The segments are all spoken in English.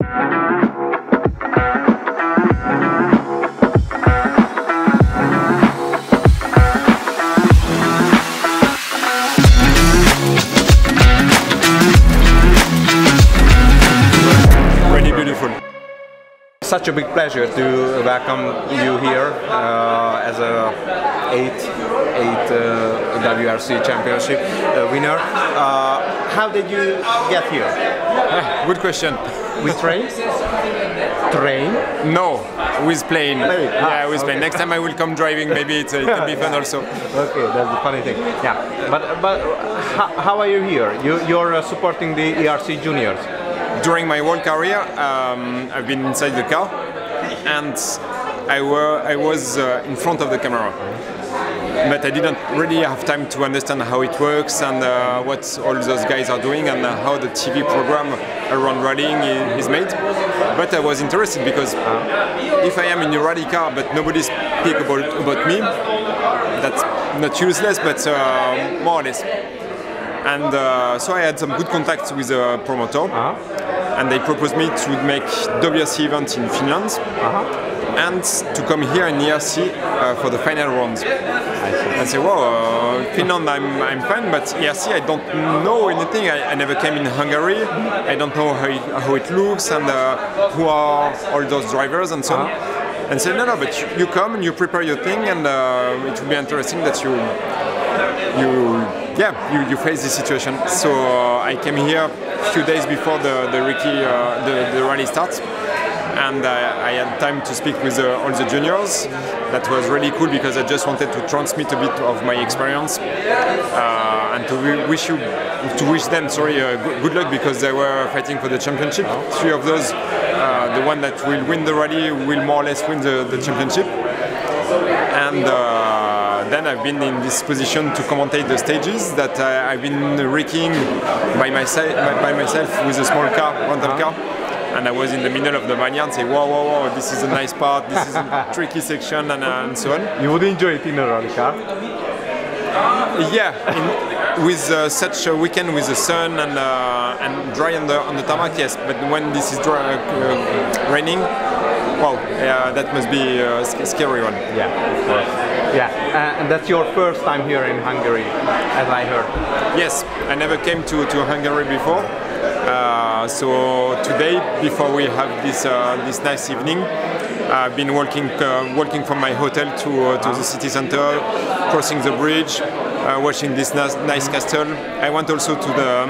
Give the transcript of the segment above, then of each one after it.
Such a big pleasure to welcome you here as a eight WRC championship winner. How did you get here? Good question. With train? Train? No, with plane. Yeah, with okay. plane. Next time I will come driving. Maybe it can be fun also. Okay, that's the funny thing. Yeah, but how are you here? You're supporting the ERC juniors. During my whole career, I've been inside the car, and I was in front of the camera. But I didn't really have time to understand how it works and what all those guys are doing and how the TV program around rallying is made. But I was interested because if I am in a rally car but nobody speaks about me, that's not useless, but more or less. And so I had some good contacts with a promoter, and they proposed me to make WRC event in Finland and to come here in ERC for the final rounds. I said, well, Finland I'm fine, but ERC I don't know anything. I never came in Hungary. I don't know how it looks and who are all those drivers and so on. And said, no, but you come and you prepare your thing, and it will be interesting that you face this situation. So I came here a few days before the rally starts, and I had time to speak with all the juniors. That was really cool because I just wanted to transmit a bit of my experience and to wish them good luck because they were fighting for the championship. Three of those, the one that will win the rally will more or less win the championship. And then I've been in this position to commentate the stages that I've been wrecking by myself with a small car, rental car. And I was in the middle of the vineyard and say, whoa, this is a nice part, this is a tricky section, and so on. You would enjoy it in a rally car? Yeah, with such a weekend with the sun and dry on the tarmac, yes. But when this is raining, wow, that must be a scary one. Yeah, of course. Yeah, and that's your first time here in Hungary, as I heard. Yes, I never came to Hungary before. So today, before we have this nice evening, I've been walking from my hotel to the city center, crossing the bridge, watching this nice castle. I went also to the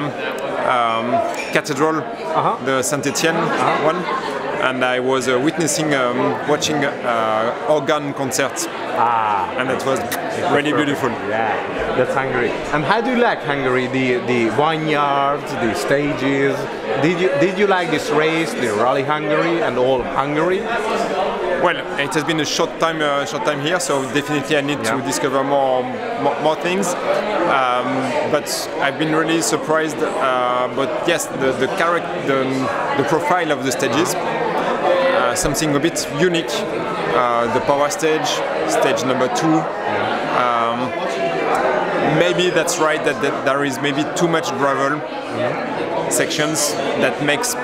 cathedral, the Saint-Etienne one. And I was watching organ concerts, and that was really beautiful. Yeah, that's Hungary. And how do you like Hungary? The vineyards, the stages. Did you like this race, the Rally Hungary, and all Hungary? Well, it has been a short time here, so definitely I need to discover more things. But I've been really surprised. But yes, the profile of the stages. Something a bit unique, the power stage, stage number 2. Maybe that's right that there is maybe too much gravel sections that makes,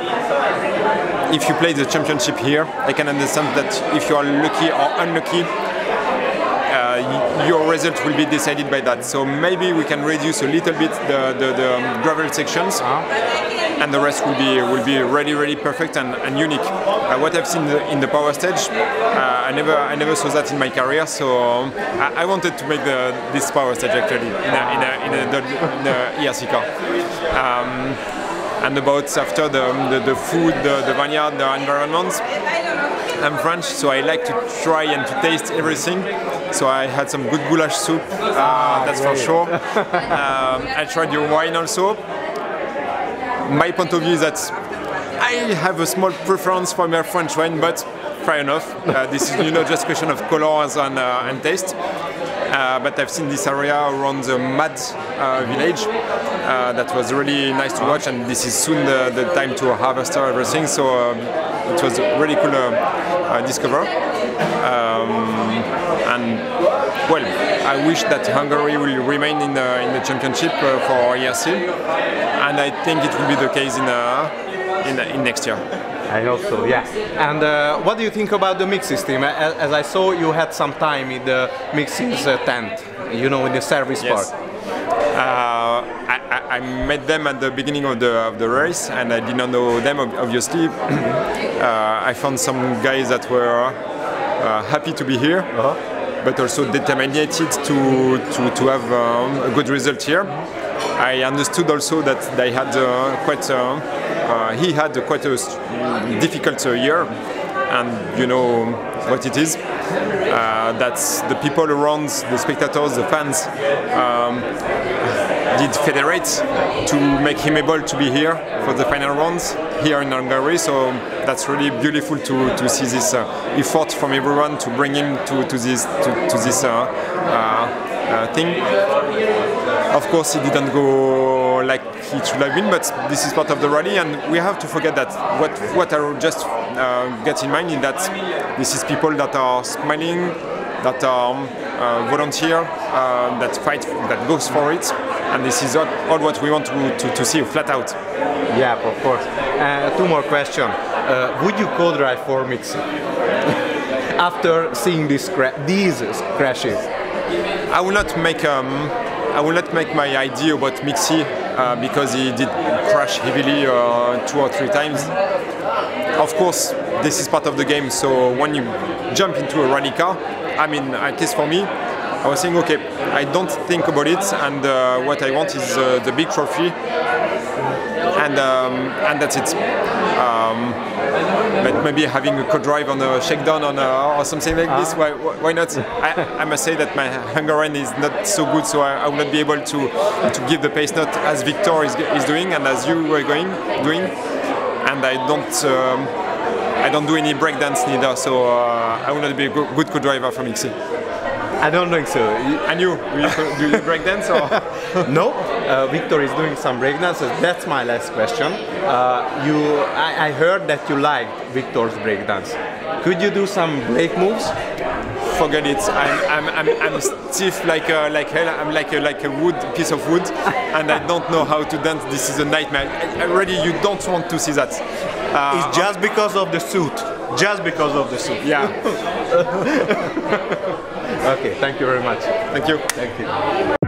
if you play the championship here, I can understand that if you are lucky or unlucky, your result will be decided by that. So maybe we can reduce a little bit the gravel sections, and the rest will be really perfect and unique. What I've seen in the power stage, I never saw that in my career. So I wanted to make this power stage actually in a ERC car. And about after the food, the vineyard, the environment. I'm French, so I like to try and to taste everything. So I had some good goulash soup, that's for sure. I tried your wine also. My point of view is that I have a small preference for my French wine, but fair enough. This is just a question of colors and taste. But I've seen this area around the Mad village. That was really nice to watch, and this is soon the time to harvest everything. So it was really cool discover. And well, I wish that Hungary will remain in the championship for ERC, and I think it will be the case in next year. I hope so, yeah. And what do you think about the mix system? As I saw, you had some time in the mixing tent, you know, in the service park. I met them at the beginning of the race, and I did not know them, obviously. I found some guys that were happy to be here, but also determined to have a good result here. I understood also that they had he had quite a difficult year, and you know what it is. That's the people around, the spectators, the fans, did federate to make him able to be here for the final rounds here in Hungary. So that's really beautiful to see this effort from everyone to bring him to this thing. Of course, he didn't go like he should have been, but this is part of the rally, and we have to forget that. What I just get in mind is that this is people that are smiling, that are volunteer, that fight, that goes for it, and this is all what we want to see, flat out. Yeah, of course. Two more questions. Would you co-drive for Mixi after seeing these crashes? I will not make my idea about Mixi because he did crash heavily 2 or 3 times. Of course, this is part of the game. So when you jump into a rally car, I mean, at least for me, I was saying, okay, I don't think about it, and what I want is the big trophy, and that's it. But maybe having a co-drive on a shakedown or something like this, why not? I must say that my Hungarian is not so good, so I will not be able to give the pace note as Victor is doing and as you were doing. And I don't do any breakdance neither, so I will not be a good co-driver from Mixi. I don't think so. And you? Do you breakdance or? No. Victor is doing some breakdances. That's my last question. I heard that you liked Victor's breakdance. Could you do some break moves? Forget it. I'm stiff like hell. I'm like a piece of wood, and I don't know how to dance. This is a nightmare. Already, you don't want to see that. It's just because of the suit. Just because of the suit. Yeah. Okay. Thank you very much. Thank you. Thank you.